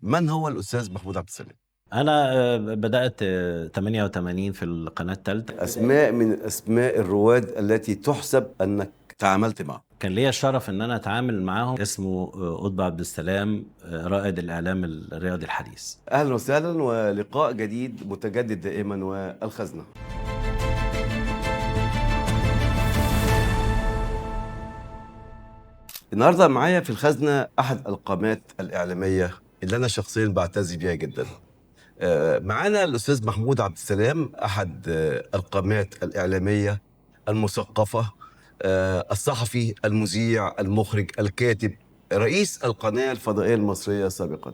من هو الأستاذ محمود عبد السلام؟ أنا بدأت 88 في القناة التالتة. أسماء من أسماء الرواد التي تحسب أنك تعاملت معه. كان ليا الشرف إن أنا أتعامل معاهم. اسمه قطب عبد السلام، رائد الإعلام الرياضي الحديث. أهلا وسهلا، ولقاء جديد متجدد دائما، والخزنة. النهارده معايا في الخزنة أحد القامات الإعلامية اللي أنا شخصيا بعتز بيها جدا. معانا الأستاذ محمود عبد السلام، أحد القامات الإعلامية المثقفة، الصحفي، المذيع، المخرج، الكاتب، رئيس القناة الفضائية المصرية سابقا.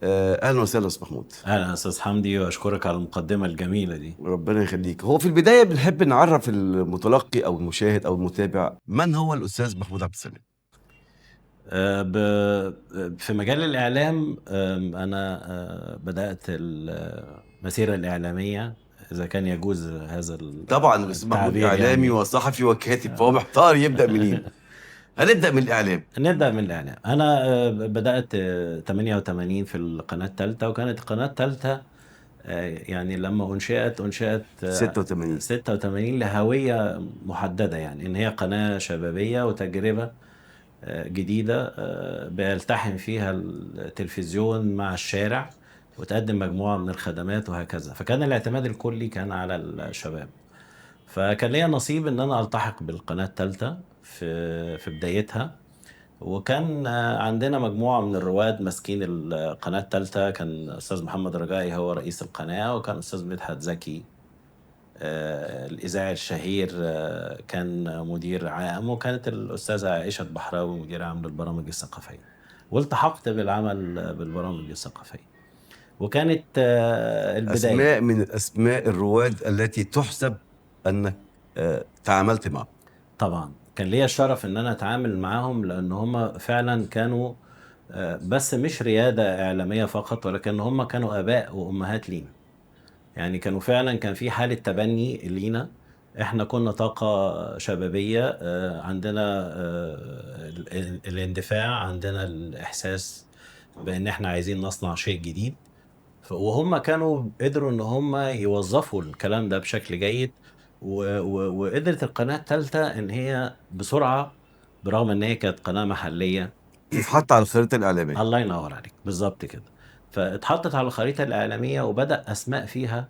أهلا وسهلا أستاذ محمود. أهلا أستاذ حمدي، وأشكرك على المقدمة الجميلة دي. ربنا يخليك. هو في البداية بنحب نعرف المتلقي أو المشاهد أو المتابع من هو الأستاذ محمود عبد السلام. في مجال الإعلام، أنا بدأت المسيرة الإعلامية، إذا كان يجوز هذا طبعا الأستاذ محمود التعبير إعلامي يعني. وصحفي وكاتب، فهو محتار يبدأ منين. هنبدأ من الإعلام. نبدأ من الإعلام. أنا بدأت 88 في القناة الثالثة، وكانت القناة الثالثة يعني لما أنشئت 86. 86 لهوية محددة، يعني إن هي قناة شبابية وتجربة جديدة بيلتحم فيها التلفزيون مع الشارع، وتقدم مجموعة من الخدمات وهكذا. فكان الاعتماد الكلي كان على الشباب. فكان ليا نصيب ان انا التحق بالقناة الثالثة في بدايتها. وكان عندنا مجموعة من الرواد ماسكين القناة الثالثة. كان أستاذ محمد رجائي هو رئيس القناة، وكان أستاذ مدحت زكي الإذاعي الشهير كان مدير عام، وكانت الأستاذة عائشة بحراوي مدير عام للبرامج الثقافية. والتحقت بالعمل بالبرامج الثقافية، وكانت البداية. أسماء من أسماء الرواد التي تحسب أنك تعاملت معه. طبعا كان ليا الشرف ان انا اتعامل معاهم، لان هم فعلا كانوا بس مش ريادة اعلامية فقط، ولكن هم كانوا اباء وامهات لينا. يعني كانوا فعلا كان في حالة تبني لينا. احنا كنا طاقة شبابية، عندنا الاندفاع، عندنا الاحساس بان احنا عايزين نصنع شيء جديد. وهم كانوا قدروا ان هم يوظفوا الكلام ده بشكل جيد. وقدرت القناة الثالثة ان هي بسرعة، برغم ان هي كانت قناة محلية. تتحط على الخريطة الإعلامية. الله ينور عليك، بالظبط كده. فاتحطت على الخريطة الإعلامية، وبدأ أسماء فيها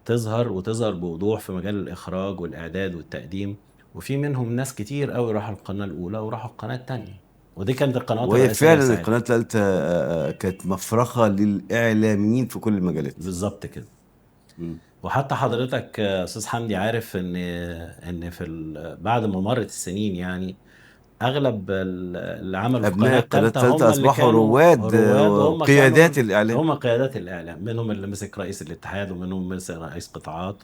وتظهر بوضوح في مجال الإخراج والإعداد والتقديم. وفي منهم ناس كتير قوي راحوا القناة الأولى وراحوا القناة التانية، ودي كانت القنوات وهي الرئيسية فعلا ساعتها. القناة الثالثة كانت مفرخة للإعلاميين في كل المجالات. بالظبط كده. مم. وحتى حضرتك استاذ حمدي عارف ان بعد ما مرت السنين، يعني اغلب اللي عملوا في أبناء القناه القناة الثالثه الثالثة هم اللي أصبحوا كانوا رواد رواد، وهم كانوا وقيادات الإعلام. هم قيادات الاعلام. منهم اللي مسك رئيس الاتحاد، ومنهم مسك رئيس قطاعات،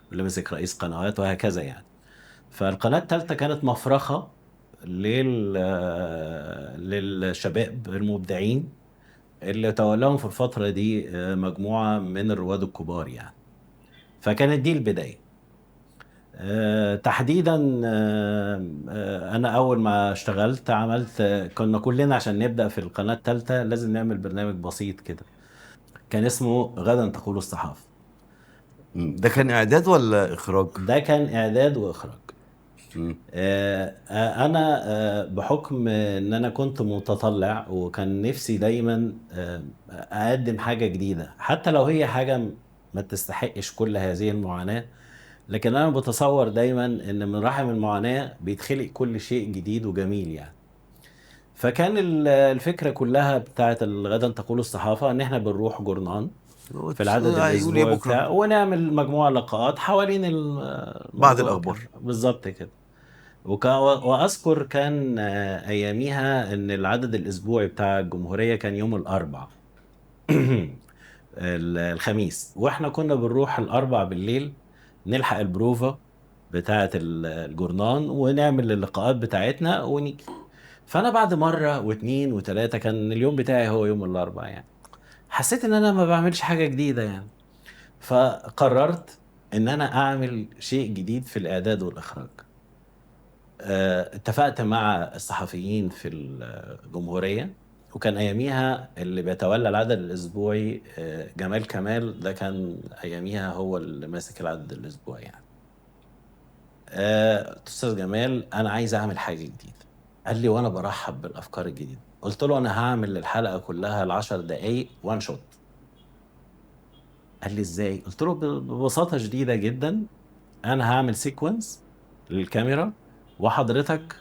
واللي مسك رئيس قنوات، وهكذا يعني. فالقناه الثالثه كانت مفرخه للشباب المبدعين اللي تولاهم في الفتره دي مجموعه من الرواد الكبار يعني. فكانت دي البدايه. تحديدا انا اول ما اشتغلت عملت كنا كلنا عشان نبدأ في القناة الثالثة لازم نعمل برنامج بسيط كده، كان اسمه غدا تقول الصحافة. ده كان إعداد ولا إخراج؟ ده كان اعداد واخراج. مم. انا بحكم ان انا كنت متطلع، وكان نفسي دايما اقدم حاجة جديدة، حتى لو هي حاجة ما تستحقش كل هذه المعاناة. لكن انا بتصور دايما ان من رحم المعاناة بيتخلق كل شيء جديد وجميل يعني. فكان الفكرة كلها بتاعت الغدا تقول الصحافة ان احنا بنروح جورنان في العدد هيقول إيه الاسبوعي بكرة؟ بتاعه، ونعمل مجموعة لقاءات حوالين بعد الموضوع الأخبار. كده، بالظبط كده. واذكر كان اياميها ان العدد الاسبوعي بتاع الجمهورية كان يوم الاربع الخميس، واحنا كنا بنروح الاربع بالليل نلحق البروفا بتاعة الجورنان، ونعمل اللقاءات بتاعتنا ونيجي. فانا بعد مرة واتنين وتلاتة كان اليوم بتاعي هو يوم الاربع يعني، حسيت ان انا ما بعملش حاجة جديدة يعني. فقررت ان انا اعمل شيء جديد في الاعداد والاخراج. اتفقت مع الصحفيين في الجمهورية، وكان اياميها اللي بيتولى العدد الاسبوعي جمال كمال، ده كان اياميها هو اللي ماسك العدد الاسبوعي يعني. استاذ جمال انا عايز اعمل حاجه جديده. قال لي وانا برحب بالافكار الجديده. قلت له انا هعمل الحلقه كلها ال10 دقائق وان شوت. قال لي ازاي؟ قلت له ببساطه شديده جدا، انا هعمل سيكونس للكاميرا، وحضرتك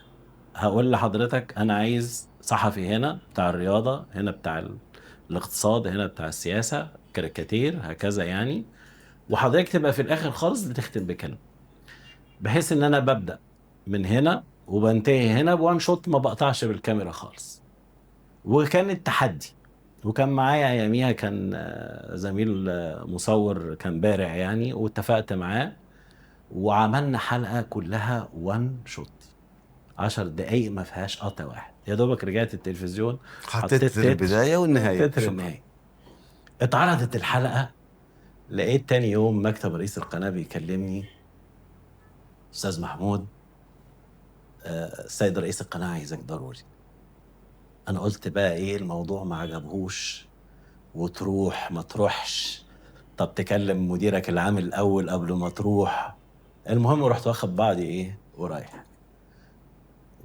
هقول لحضرتك انا عايز صحفي هنا بتاع الرياضه، هنا بتاع الاقتصاد، هنا بتاع السياسه، كاريكاتير هكذا يعني. وحضرتك تبقى في الاخر خالص بتختم بكلمه، بحيث ان انا ببدا من هنا وبنتهي هنا بوان شوت، ما بقطعش بالكاميرا خالص. وكان التحدي، وكان معايا اياميها كان زميل مصور كان بارع يعني، واتفقت معاه وعملنا حلقه كلها وان شوت، 10 دقايق ما فيهاش قطع واحد. يا دوبك رجعت التلفزيون حطيت حطيت البدايه والنهايه، تتر شكرا. النهاية. اتعرضت الحلقة، لقيت تاني يوم مكتب رئيس القناة بيكلمني: أستاذ محمود، السيد رئيس القناة عايزك ضروري. أنا قلت بقى إيه الموضوع ما عجبهوش، وتروح ما تروحش، طب تكلم مديرك العام الأول قبل ما تروح. المهم رحت واخد بعضي إيه ورايح.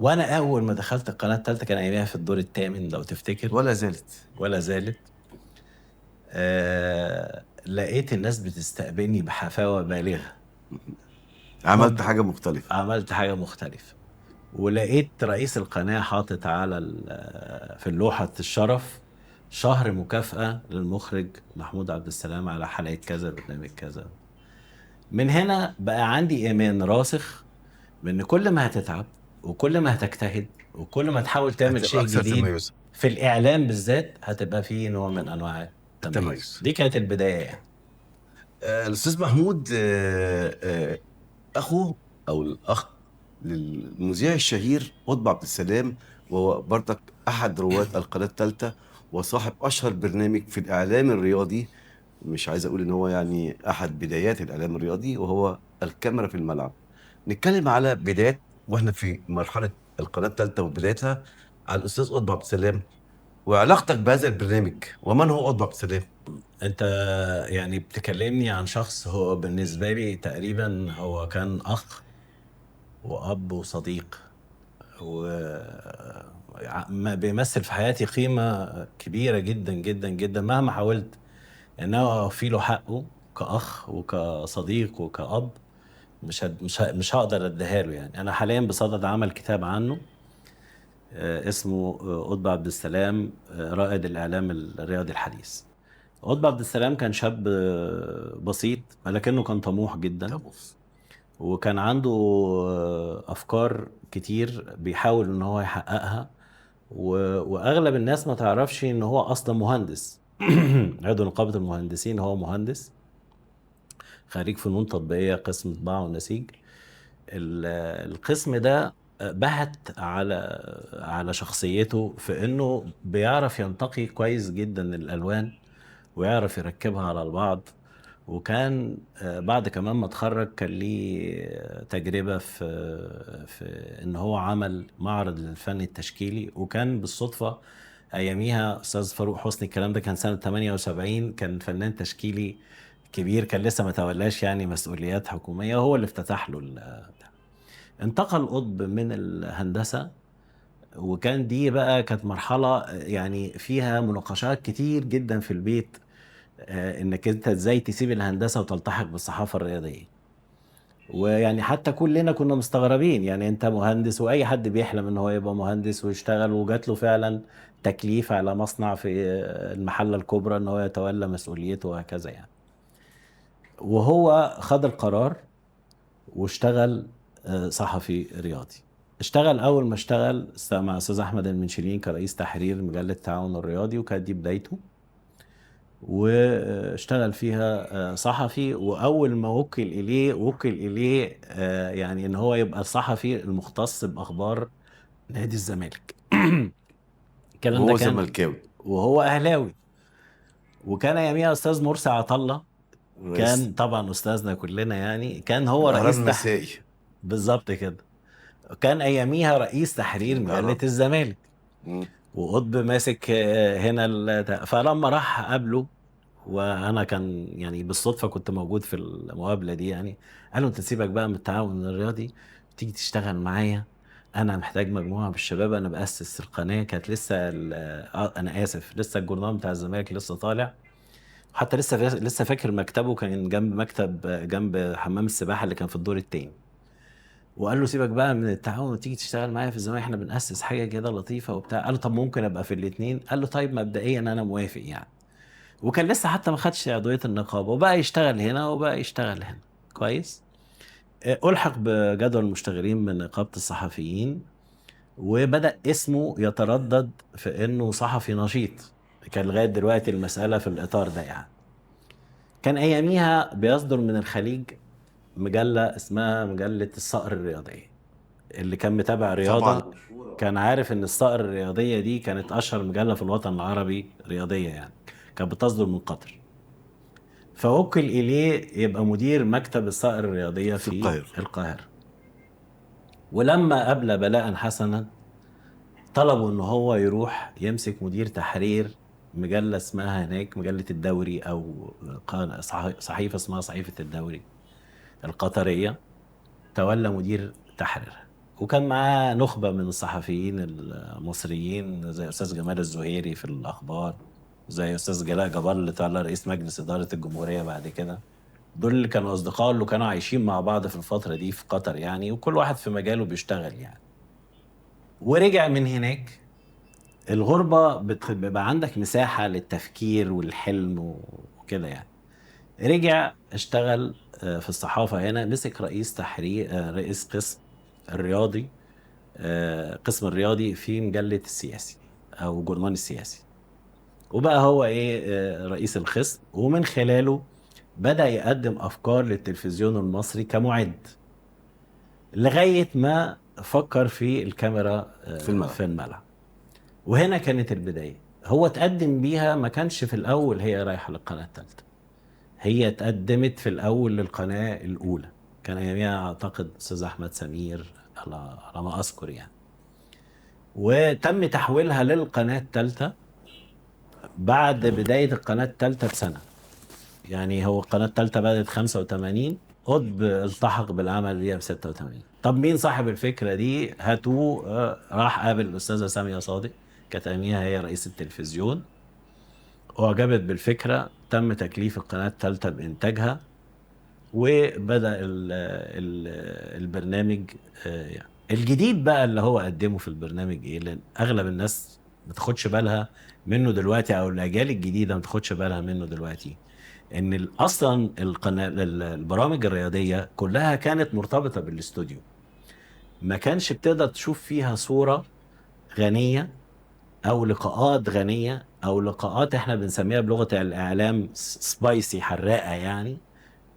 وأنا أول ما دخلت القناة التالتة، كان أيامها في الدور الثامن لو تفتكر، ولا زالت. ولا زالت. لقيت الناس بتستقبلني بحفاوة بالغة. عملت حاجه مختلفه. عملت حاجة مختلفة. ولقيت رئيس القناة حاطط على في اللوحة الشرف: شهر مكافأة للمخرج محمود عبد السلام على حلقة كذا برنامج كذا. من هنا بقى عندي إيمان راسخ بأن كل ما هتتعب وكل ما هتجتهد وكل ما تحاول تعمل هتبقى شيء اكثر جديد تميزا. في الإعلام بالذات، هتبقى فيه نوع من أنواع التميز. التميز. دي كانت البداية يعني. الاستاذ محمود اخو او الاخ للمذيع الشهير قطب عبد السلام، وهو برضك احد رواد القناه الثالثه وصاحب اشهر برنامج في الاعلام الرياضي. مش عايز اقول ان هو يعني احد بدايات الاعلام الرياضي، وهو الكاميرا في الملعب. نتكلم على بدايات واحنا في مرحله القناه الثالثه وبدايتها، على الاستاذ قطب عبد السلام وعلاقتك بهذا البرنامج، ومن هو قطب عبد السلام؟ انت يعني بتكلمني عن شخص هو بالنسبة لي تقريبا هو كان اخ واب وصديق، وما بيمثل في حياتي قيمة كبيرة جدا جدا جدا. مهما حاولت ان انا اوفي له حقه كاخ وكصديق وكأب، مش هقدر اديها له يعني. انا حاليا بصدد عمل كتاب عنه اسمه قطب عبد السلام رائد الاعلام الرياضي الحديث. قطب عبد السلام كان شاب بسيط، ولكنه كان طموح جدا، وكان عنده افكار كتير بيحاول ان هو يحققها. واغلب الناس ما تعرفش ان هو اصلا مهندس. عضو نقابة المهندسين، هو مهندس خريج فنون تطبيقية قسم طباعة ونسيج. القسم ده بهت على شخصيته في انه بيعرف ينتقي كويس جدا الالوان ويعرف يركبها على البعض. وكان بعد كمان ما اتخرج كان ليه تجربة في ان هو عمل معرض للفن التشكيلي. وكان بالصدفة اياميها استاذ فاروق حسني، الكلام ده كان سنة 78، كان فنان تشكيلي كبير، كان لسه ما تولاش يعني مسؤوليات حكومية، هو اللي افتتح له انتقل قطب من الهندسة. وكان دي بقى كانت مرحلة يعني فيها مناقشات كتير جدا في البيت، انك انت ازاي تسيب الهندسة وتلتحق بالصحافة الرياضية. ويعني حتى كلنا كنا مستغربين، يعني انت مهندس واي حد بيحلم ان هو يبقى مهندس ويشتغل، وجات له فعلا تكليف على مصنع في المحلة الكبرى ان هو يتولى مسؤوليته وهكذا يعني. وهو خد القرار واشتغل صحفي رياضي. اشتغل اول ما اشتغل مع استاذ احمد المنشلين كرئيس تحرير مجلة التعاون الرياضي، وكانت دي بدايته. واشتغل فيها صحفي. واول ما وكل اليه يعني ان هو يبقى الصحفي المختص باخبار نادي الزمالك. الكلام ده وهو كان زملكاوي. وهو اهلاوي. وكان اياميها استاذ مرسي عطله، رئيس كان طبعا استاذنا كلنا يعني، كان هو الاهرام رئيس المسائي. بالظبط كده. كان اياميها رئيس تحرير مجلة الاهرام. الزمالك. مم. وقطب ماسك هنا فلما راح قابله، وانا كان يعني بالصدفه كنت موجود في المقابله دي يعني، قال له انت تسيبك بقى من التعاون الرياضي، تيجي تشتغل معايا، انا محتاج مجموعه من الشباب، انا باسس القناه. كانت لسه انا اسف، لسه الجورنال بتاع الزمالك لسه طالع، حتى لسه فاكر مكتبه كان جنب مكتب جنب حمام السباحه اللي كان في الدور التاني. وقال له سيبك بقى من التعاون وتيجي تشتغل معايا في الزمالك، احنا بنأسس حاجه كده لطيفه وبتاع. قال له طب ممكن ابقى في الاثنين؟ قال له طيب مبدئيا انا موافق يعني. وكان لسه حتى ما خدش عضويه النقابه، وبقى يشتغل هنا وبقى يشتغل هنا كويس. ألحق بجدول المشتغلين من نقابة الصحفيين، وبدأ اسمه يتردد في إنه صحفي نشيط. كان لغاية دلوقتي المسألة في الإطار ده يعني. كان أياميها بيصدر من الخليج مجلة اسمها مجلة الصقر الرياضية. اللي كان متابع رياضة طبعا مشهورة. كان عارف إن الصقر الرياضية دي كانت أشهر مجلة في الوطن العربي رياضية يعني، كانت بتصدر من قطر. فوكل إليه يبقى مدير مكتب الصقر الرياضية في في القاهرة. القاهرة. ولما قابل بلاء حسنا، طلبوا ان هو يروح يمسك مدير تحرير مجلة اسمها هناك مجلة الدوري، او صحيفة اسمها صحيفة الدوري القطرية. تولى مدير تحريرها، وكان معاه نخبة من الصحفيين المصريين زي أستاذ جمال الزهيري في الأخبار، زي أستاذ جلاء جبار اللي طلع رئيس مجلس إدارة الجمهورية بعد كده. دول اللي كانوا أصدقاء اللي كانوا عايشين مع بعض في الفترة دي في قطر يعني، وكل واحد في مجاله بيشتغل يعني. ورجع من هناك. الغربة بيبقى عندك مساحة للتفكير والحلم وكده يعني. رجع اشتغل في الصحافة هنا، مسك رئيس تحرير رئيس قسم الرياضي، قسم الرياضي في مجلة السياسي أو جورنال السياسي. وبقى هو إيه رئيس القسم، ومن خلاله بدأ يقدم أفكار للتلفزيون المصري كمعد، لغاية ما فكر في الكاميرا في الملعب. في الملعب. وهنا كانت البداية. هو تقدم بيها، ما كانش في الأول هي رايحة للقناة الثالثة، هي تقدمت في الأول للقناة الأولى. كان أياميها أعتقد أستاذ أحمد سمير على ما أذكر يعني. وتم تحويلها للقناة الثالثة بعد بداية القناة الثالثة بسنة. يعني هو القناة الثالثة بدأت 85، قطب التحق بالعمل بيها ب 86. طب مين صاحب الفكرة دي؟ هاتوه. راح قابل الأستاذة سامية صادق، كانت أياميها هي رئيس التلفزيون. أعجبت بالفكرة، تم تكليف القناة الثالثة بإنتاجها، وبدأ البرنامج. يعني الجديد بقى اللي هو قدمه في البرنامج إيه؟ لأن أغلب الناس ما تاخدش بالها منه دلوقتي، أو الأجيال الجديدة ما تاخدش بالها منه دلوقتي، إن أصلا القناة البرامج الرياضية كلها كانت مرتبطة بالاستوديو. ما كانش بتقدر تشوف فيها صورة غنية، او لقاءات غنيه، او لقاءات احنا بنسميها بلغه الاعلام سبايسي، حراقه يعني،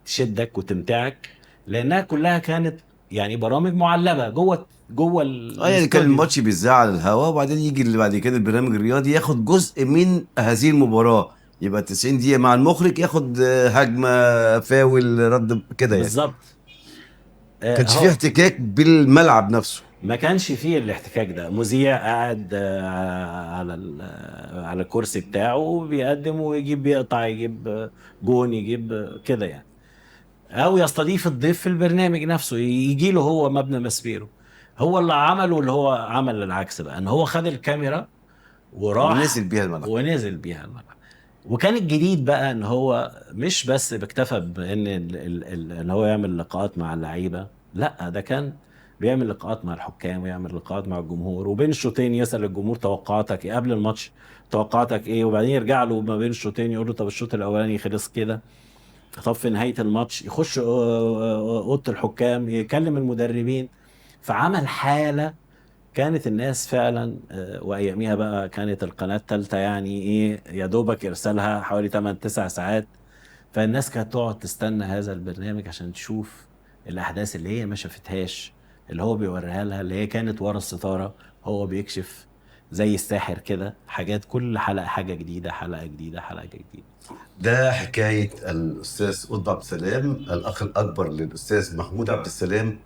تشدك وتمتعك، لانها كلها كانت يعني برامج معلبه جوه يعني كان الاستوديو. الماتش بيذاع على الهواء، وبعدين يجي اللي بعد كده البرنامج الرياضي ياخد جزء من هذه المباراة، يبقى 90 دقيقة مع المخرج، ياخد هجمة، فاول، رد كده يعني. بالظبط. كانش فيه هو احتكاك بالملعب نفسه. ما كانش فيه الاحتكاك ده، مذيع قاعد على على الكرسي بتاعه بيقدم ويجيب، بيقطع، يجيب جون، يجيب كده يعني. او يستضيف الضيف في البرنامج نفسه، يجي له هو مبنى مسبيرو. هو اللي عمله، اللي هو عمل العكس بقى، ان هو خد الكاميرا ونزل وراح بيها الملعب. ونزل بيها الملعب. وكان الجديد بقى ان هو مش بس بيكتفى بان ان هو يعمل لقاءات مع اللعيبه، لا ده كان بيعمل لقاءات مع الحكام، ويعمل لقاءات مع الجمهور، وبين الشوطين يسأل الجمهور توقعاتك ايه قبل الماتش، توقعاتك ايه، وبعدين يرجع له ما بين الشوطين يقول له طب الشوط الاولاني خلص كده، طب في نهاية الماتش يخش أوضة الحكام يكلم المدربين. فعمل حالة. كانت الناس فعلا وأياميها بقى كانت القناة التالتة يعني إيه، يا دوبك إرسالها حوالي 8 9 ساعات. فالناس كانت تقعد تستنى هذا البرنامج عشان تشوف الأحداث اللي هي ما شافتهاش، اللي هو بيوريها لها، اللي هي كانت ورا الستارة. هو بيكشف زي الساحر كده حاجات، كل حلقة حاجة جديدة، حلقة جديدة، حلقة جديدة. ده حكاية الأستاذ قطب عبد السلام، الأخ الأكبر للأستاذ محمود عبد السلام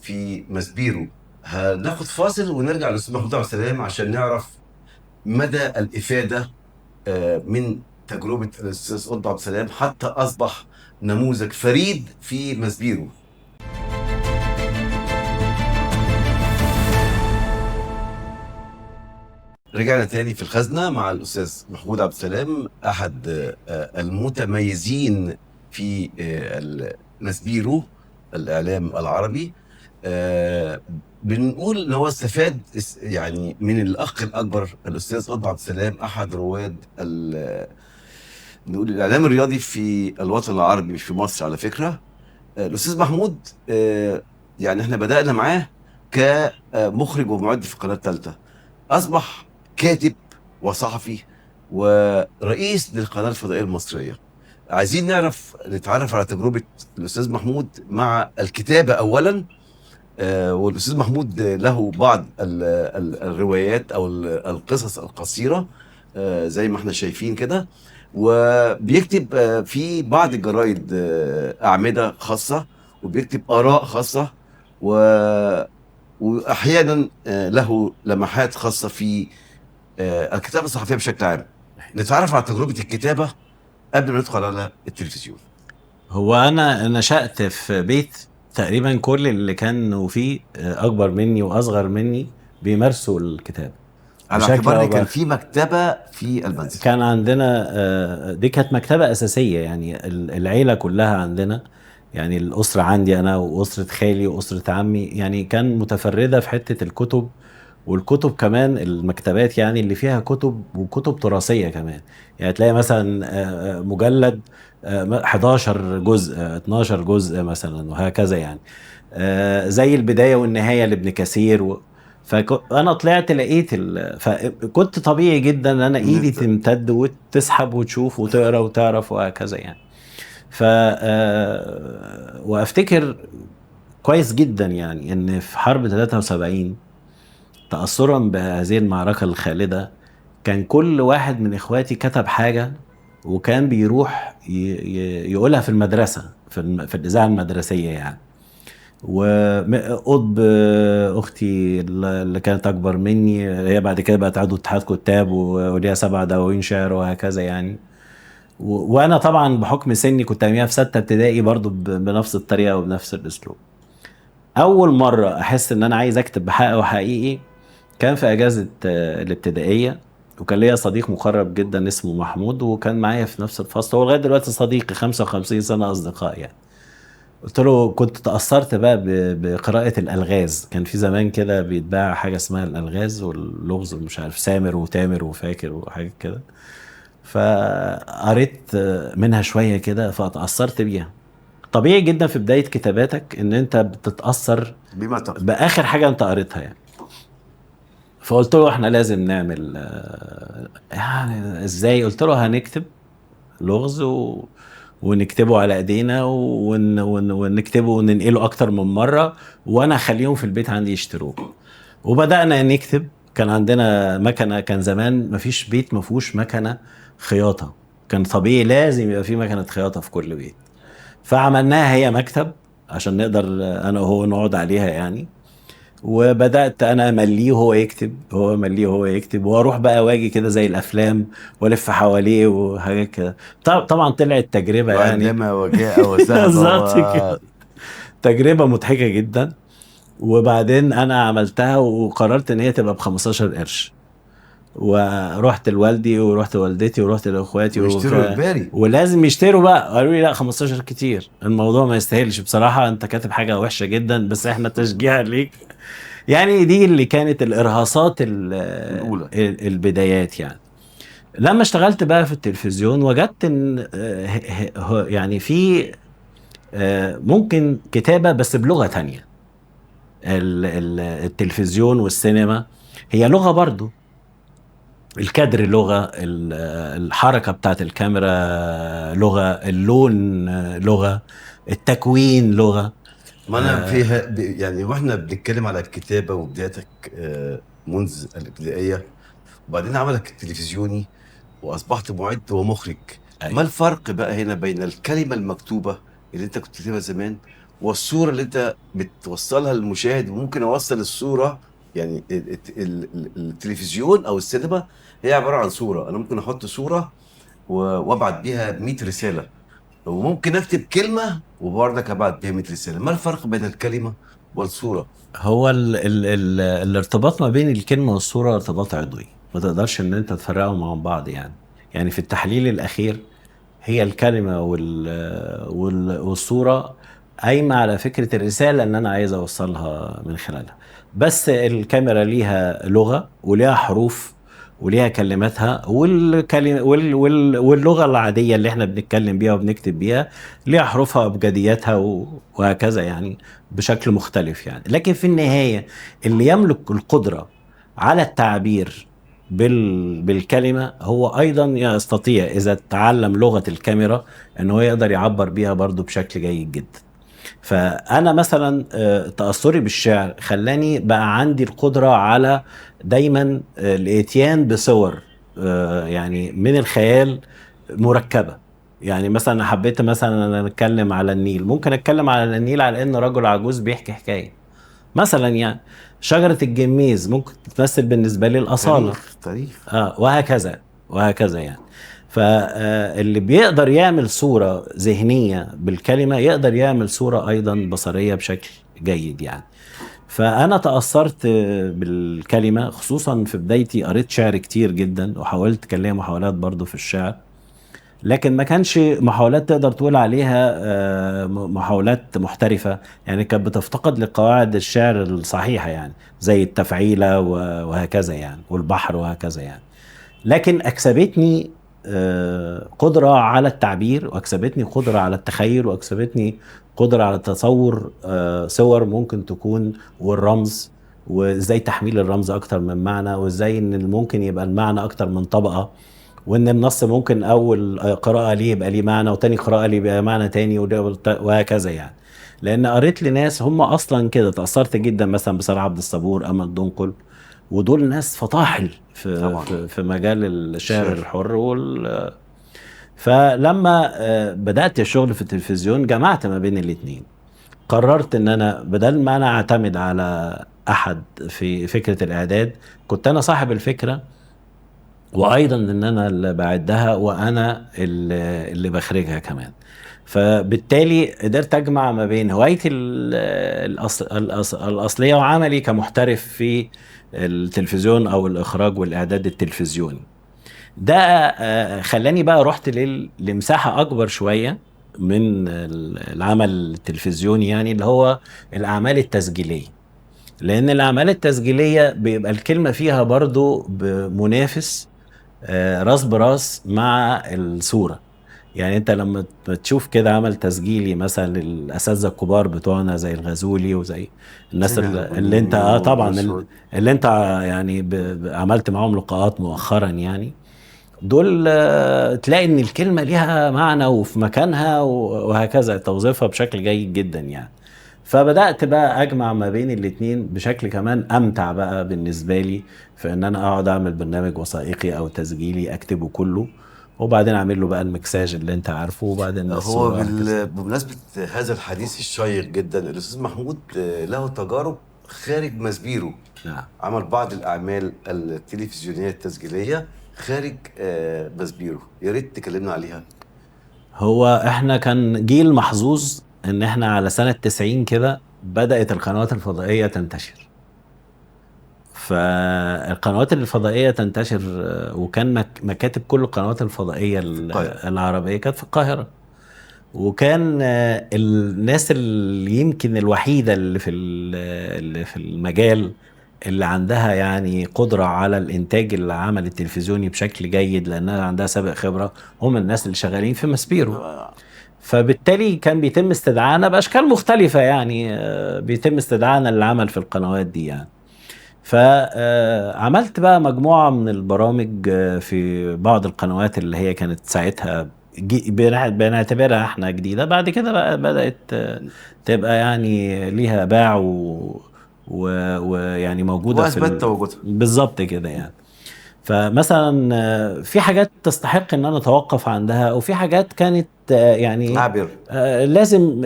في مسبيرو. هناخد فاصل ونرجع للأستاذ محمود عبد السلام عشان نعرف مدى الافاده من تجربه الاستاذ قطب عبد السلام حتى اصبح نموذج فريد في مسبيرو. رجعنا تاني في الخزنة مع الأستاذ محمود عبد السلام، أحد المتميزين في مسبيرو الإعلام العربي. بنقول إن هو استفاد يعني من الأخ الأكبر الأستاذ قطب عبد السلام، أحد رواد نقول الإعلام الرياضي في الوطن العربي، مش في مصر على فكرة. الأستاذ محمود يعني إحنا بدأنا معاه كمخرج ومعد في القناة الثالثة، أصبح كاتب وصحفي ورئيس للقناة الفضائية المصرية. عايزين نتعرف على تجربة الأستاذ محمود مع الكتابة أولا. والأستاذ محمود له بعض الروايات أو القصص القصيرة زي ما احنا شايفين كده، وبيكتب في بعض الجرائد أعمدة خاصة، وبيكتب آراء خاصة، وأحيانا له لمحات خاصة في الكتابة الصحفية بشكل عام. نتعرف على تجربة الكتابة قبل ما ندخل على التلفزيون. هو انا نشأت في بيت تقريبا كل اللي كانوا فيه اكبر مني واصغر مني بيمارسوا الكتابة على بشكل اعتبار أو ان كان بآخر. في مكتبة في المنزل. كان عندنا دي كانت مكتبة أساسية، يعني العيلة كلها عندنا، يعني الأسرة عندي أنا وأسرة خالي وأسرة عمي، يعني كان متفردة في حتة الكتب. والكتب كمان المكتبات يعني اللي فيها كتب وكتب تراثية كمان، يعني تلاقي مثلا مجلد 11 جزء 12 جزء مثلا وهكذا، يعني زي البداية والنهاية لابن كثير. فانا طلعت لقيت فكنت طبيعي جدا ان انا ايدي تمتد وتسحب وتشوف وتقرا وتعرف وهكذا يعني. ف وافتكر كويس جدا يعني ان في حرب 73 تأثرا بهذه المعركة الخالدة كان كل واحد من اخواتي كتب حاجة، وكان بيروح يقولها في المدرسة في الإذاعة المدرسية يعني. وقطب اختي اللي كانت اكبر مني، هي بعد كده بقت عضو اتحاد كتاب وليها 7 دواوين شعر وهكذا يعني. وانا طبعا بحكم سني كنت اياميها في 6 ابتدائي برضو بنفس الطريقه وبنفس الاسلوب. اول مره احس ان انا عايز اكتب بحق وحقيقي كان في اجازه الابتدائيه، وكان ليا صديق مقرب جدا اسمه محمود، وكان معايا في نفس الفصل، هو لغايه دلوقتي صديقي 55 سنه اصدقاء يعني. قلت له كنت تأثرت بقى بقراءة الألغاز، كان في زمان كده بيتباع حاجة اسمها الألغاز واللغز مش عارف سامر وتامر وفاكر وحاجة كده، فقريت منها شوية كده فتأثرت بيها. طبيعي جدا في بداية كتاباتك ان انت بتتأثر بما تقصد. بآخر حاجة انت قريتها يعني. فقلت له احنا لازم نعمل يعني ازاي؟ قلت له هنكتب لغز ونكتبه على ايدينا ونكتبه وننقله اكتر من مرة، وانا اخليهم في البيت عندي يشتروه. وبدأنا نكتب. كان عندنا مكنة، كان زمان مفيش بيت مفهوش مكنة خياطة، كان طبيعي لازم يبقى في مكنة خياطة في كل بيت. فعملناها هي مكتب عشان نقدر انا وهو نقعد عليها يعني. وبدات انا امليه وهو يكتب، هو امليه وهو يكتب، واروح بقى واجي كده زي الافلام والف حواليه وحاجات كده. طبعا طلعت تجربه يعني. وعندما وجاء وذهب بالظبط كده، تجربه مضحكه جدا. وبعدين انا عملتها وقررت ان هي تبقى ب 15 قرش، ورحت لوالدي ورحت لوالدتي ورحت لاخواتي ويشتروا الباري. ولازم يشتروا بقى. قالوا لي لا 15 كتير، الموضوع ما يستاهلش بصراحه، انت كاتب حاجه وحشه جدا بس احنا تشجيع ليك. يعني دي اللي كانت الارهاصات الأولى. البدايات يعني. لما اشتغلت بقى في التلفزيون وجدت ان يعني في ممكن كتابة بس بلغة تانية. التلفزيون والسينما هي لغة برضو، الكادر لغة، الحركة بتاعت الكاميرا لغة، اللون لغة، التكوين لغة. ما انا فيها يعني واحنا بنتكلم على الكتابة وبدايتك منذ الابتدائية، وبعدين عملك التلفزيوني واصبحت معد ومخرج. ما الفرق بقى هنا بين الكلمة المكتوبة اللي انت كنت بتكتبها زمان والصورة اللي انت بتوصلها للمشاهد؟ وممكن اوصل الصورة يعني التلفزيون او السينما هي عباره عن صوره، انا ممكن احط صوره وابعت بيها 100 رساله، وممكن اكتب كلمه وبرضك ابعت بيها 100 رساله. ما الفرق بين الكلمه والصوره؟ هو ال الارتباط ما بين الكلمة والصورة ارتباط عضوي، ما تقدرش ان انت تفرقهم عن بعض يعني. يعني في التحليل الاخير هي الكلمة والصورة قايمة على فكرة الرسالة اللي انا عايز اوصلها من خلالها. بس الكاميرا ليها لغة وليها حروف وليها كلماتها، واللغة العادية اللي احنا بنتكلم بيها وبنكتب بيها ليها حروفها وابجدياتها وهكذا يعني، بشكل مختلف يعني. لكن في النهاية اللي يملك القدرة على التعبير بالكلمة هو أيضا يستطيع إذا تعلم لغة الكاميرا أنه هو يقدر يعبر بيها برضو بشكل جيد جدا. فأنا مثلا تأثري بالشعر خلاني بقى عندي القدرة على دايما الاتيان بصور يعني من الخيال مركبة. يعني مثلا حبيت مثلا أنا نتكلم على النيل، ممكن أتكلم على النيل على أن رجل عجوز بيحكي حكاية مثلا يعني. شجرة الجميز ممكن تمثل بالنسبة لي الأصالة. تاريخ. وهكذا وهكذا يعني. فاللي بيقدر يعمل صورة ذهنية بالكلمة يقدر يعمل صورة أيضا بصرية بشكل جيد يعني. فأنا تأثرت بالكلمة، خصوصا في بدايتي قريت شعر كتير جدا وحاولت كان ليا محاولات برضو في الشعر، لكن ما كانش محاولات تقدر تقول عليها محاولات محترفة يعني. كانت بتفتقد لقواعد الشعر الصحيحة يعني، زي التفعيلة وهكذا يعني، والبحر وهكذا يعني. لكن أكسبتني قدرة على التعبير، وأكسبتني قدرة على التخيل، وأكسبتني قدرة على تصور صور ممكن تكون، والرمز، وإزاي تحميل الرمز أكتر من معنى، وإزاي إن ممكن يبقى المعنى أكتر من طبقة، وإن النص ممكن أول قراءة ليه يبقى ليه معنى، وتاني قراءة ليه يبقى معنى تاني، وهكذا يعني. لأن قريت لناس هم أصلا كده. تأثرت جدا مثلا بصلاح عبد الصبور، أمل دنقل، ودول ناس فطاحل طبعا. في مجال الشعر الحر فلما بدأت الشغل في التلفزيون جمعت ما بين الاتنين. قررت ان انا بدل ما انا اعتمد على احد في فكرة الاعداد، كنت انا صاحب الفكرة، وايضا ان انا اللي بعدها وانا اللي بخرجها كمان. فبالتالي قدرت اجمع ما بين هوايتي الاصليه وعملي كمحترف في التلفزيون او الاخراج والاعداد التلفزيوني. ده خلاني بقى رحت لمساحه اكبر شويه من العمل التلفزيوني يعني، اللي هو الاعمال التسجيليه. لان الاعمال التسجيليه بيبقى الكلمه فيها برضو منافس راس براس مع الصورة. يعني انت لما تشوف كده عمل تسجيلي مثلا للاساتذه الكبار بتوعنا زي الغزولي وزي الناس اللي انت طبعا اللي انت يعني عملت معاهم لقاءات مؤخرا يعني، دول تلاقي ان الكلمة ليها معنى وفي مكانها وهكذا، توظيفها بشكل جيد جدا يعني. فبدأت بقى اجمع ما بين الاتنين بشكل كمان امتع بقى بالنسبة لي، في ان انا اقعد اعمل برنامج وثائقي او تسجيلي اكتبه كله، وبعدين اعمل له بقى المكساج اللي انت عارفه، وبعدين هو الصورة وهكذا. بمناسبة هذا الحديث الشيق جدا، الأستاذ محمود له تجارب خارج مسبيرو. نعم. عمل بعض الأعمال التلفزيونية التسجيلية خارج مسبيرو، يا ريت تكلمنا عليها. هو احنا كان جيل محظوظ ان احنا على سنة 90 كده بدأت القنوات الفضائية تنتشر. فالقنوات الفضائية تنتشر وكان مكاتب كل القنوات الفضائية العربية كانت في القاهرة. وكان الناس اللي يمكن الوحيدة اللي في المجال اللي عندها يعني قدرة على الإنتاج العمل التلفزيوني بشكل جيد، لأنها عندها سابق خبرة، هم الناس اللي شغالين في مسبيرو. فبالتالي كان بيتم استدعانا بأشكال مختلفة يعني، بيتم استدعانا للعمل في القنوات دي يعني. فعملت بقى مجموعة من البرامج في بعض القنوات اللي هي كانت ساعتها بنعتبرها احنا جديدة. بعد كده بقى بدأت تبقى يعني ليها باع ويعني موجودة وأثبت تواجدها بالظبط كده يعني. فمثلا في حاجات تستحق ان انا اتوقف عندها، وفي حاجات كانت يعني عابر.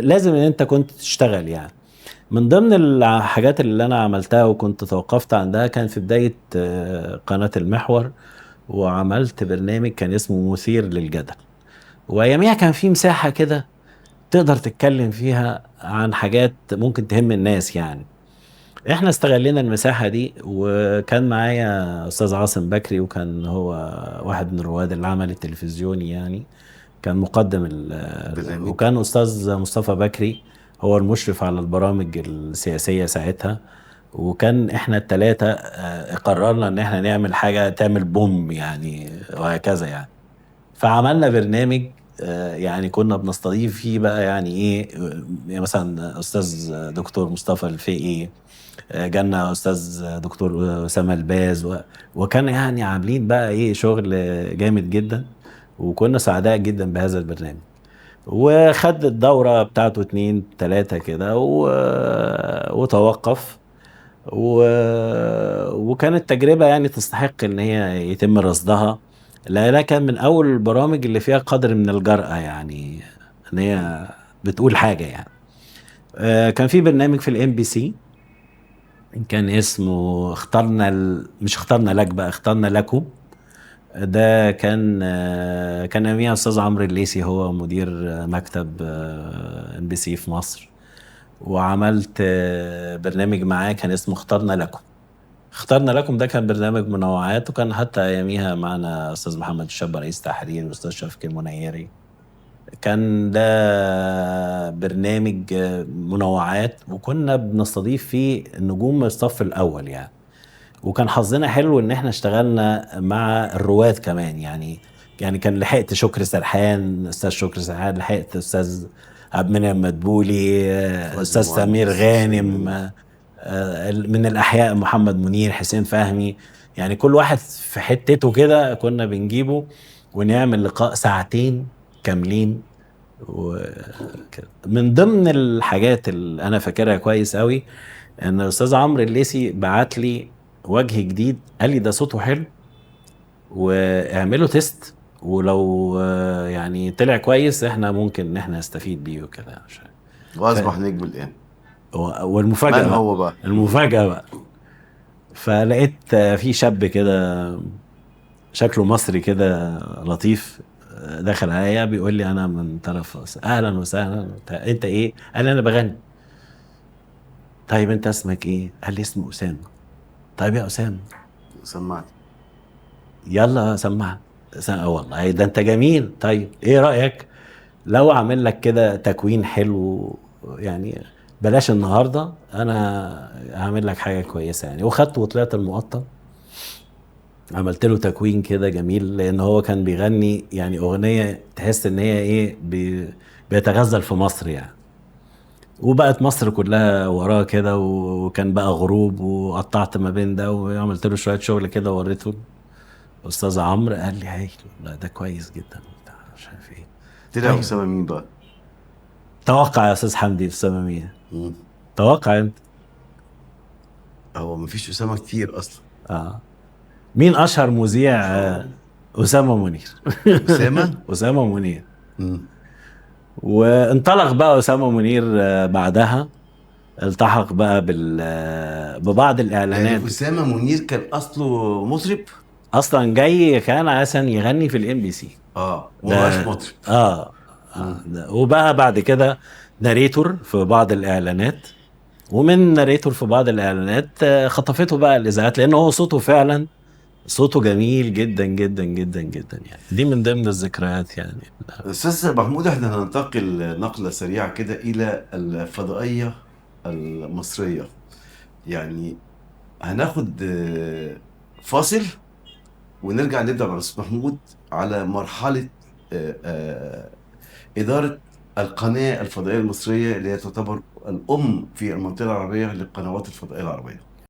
لازم ان انت كنت تشتغل يعني. من ضمن الحاجات اللي انا عملتها وكنت توقفت عندها كان في بداية قناة المحور، وعملت برنامج كان اسمه مثير للجدل. واياميها كان في مساحة كده تقدر تتكلم فيها عن حاجات ممكن تهم الناس يعني. احنا استغلينا المساحة دي، وكان معايا استاذ عاصم بكري، وكان هو واحد من رواد العمل التلفزيوني يعني، كان مقدم برنامج. وكان استاذ مصطفى بكري هو المشرف على البرامج السياسية ساعتها. وكان احنا التلاتة قررنا ان احنا نعمل حاجة تعمل بوم يعني، وهكذا يعني. فعملنا برنامج يعني كنا بنستضيف فيه بقى يعني ايه، يعني مثلا استاذ دكتور مصطفى الفقي، جالنا استاذ دكتور اسامه الباز وكان يعني عاملين بقى ايه شغل جامد جدا. وكنا سعداء جدا بهذا البرنامج. وخد الدورة بتاعته 2 3 كده وتوقف. و... وكانت تجربة يعني تستحق ان هي يتم رصدها، لأنها كان من اول البرامج اللي فيها قدر من الجرأة يعني، ان هي بتقول حاجة يعني. كان في برنامج في الام بي سي كان اسمه مش اخترنا لك بقى، اخترنا لكم. ده كان يوميها استاذ عمرو الليثي هو مدير مكتب ام بي سي في مصر. وعملت برنامج معاه كان اسمه اخترنا لكم. اخترنا لكم ده كان برنامج منوعات، وكان حتى اياميها معنا استاذ محمد الشاب رئيس تحرير، واستاذ شفيق المنيري. كان ده برنامج منوعات، وكنا بنستضيف فيه نجوم الصف الاول يعني. وكان حظنا حلو ان احنا اشتغلنا مع الرواد كمان يعني. يعني كان لحقت شكري سرحان، استاذ شكري سرحان، لحقت استاذ عبد المنعم مدبولي، فؤاد استاذ سمير المهندس حسين غانم، منير. من الاحياء محمد منير، حسين فهمي. يعني كل واحد في حتته كده كنا بنجيبه ونعمل لقاء ساعتين كاملين. من ضمن الحاجات اللي انا فاكرها كويس قوي ان الاستاذ عمرو الليثي بعت لي وجه جديد، قال لي ده صوته حلو واعملوا تيست، ولو يعني طلع كويس احنا ممكن ان احنا نستفيد بيه وكده. ف... واصبح نجم الان. والمفاجأة من بقى، هو بقى؟ المفاجأة بقى، فلقيت في شاب كده شكله مصري كده لطيف، دخل عليا بيقول لي انا من طرف اهلا وسهلا، انت ايه؟ قال لي انا بغني. طيب انت اسمك ايه؟ قال لي اسمه اسامه. طيب يا اسامه سمعني. يلا سمع. والله ده انت جميل، طيب ايه رايك لو اعمل لك كده تكوين حلو يعني؟ بلاش النهارده، انا هعمل لك حاجه كويسه يعني. وخدته وطلعت المقطم، عملت له تكوين كده جميل، لان هو كان بيغني يعني اغنيه تحس ان هي ايه بيتغزل في مصر يعني. وبقت مصر كلها وراه كده، وكان بقى غروب، وقطعت ما بين ده وعملت له شويه شغل كده ووريته استاذ عمرو، قال لي هايل والله ده كويس جدا وبتاع مش عارف ايه. طلع طيب اسامه مين بقى؟ توقع يا استاذ حمدي اسامه مين؟ مم. توقع انت. هو مفيش اسامه كتير اصلا. اه مين اشهر مذيع؟ اسامه منير. اسامه. اسامه منير. مم. وانطلق بقى اسامه منير بعدها التحق بقى ببعض يعني الاعلانات. اسامه منير كان اصله مطرب. اصلا جاي كان عشان يغني في الام بي سي اه، وما بقاش ده. مطرب. مم. ده. وبقى بعد كده ناريتور في بعض الاعلانات. ومن ناريتور في بعض الاعلانات خطفته بقى الاذاعات، لان هو صوته فعلا صوته جميل جدا جدا جدا جدا يعني. دي من ضمن الذكريات يعني. استاذ محمود، احنا هننتقل نقله سريعه كده الى الفضائيه المصريه. يعني هناخد فاصل، ونرجع نبدا مع الاستاذ محمود على مرحله اداره القناه الفضائيه المصريه، اللي هي تعتبر الام في المنطقه العربيه للقنوات الفضائيه العربيه.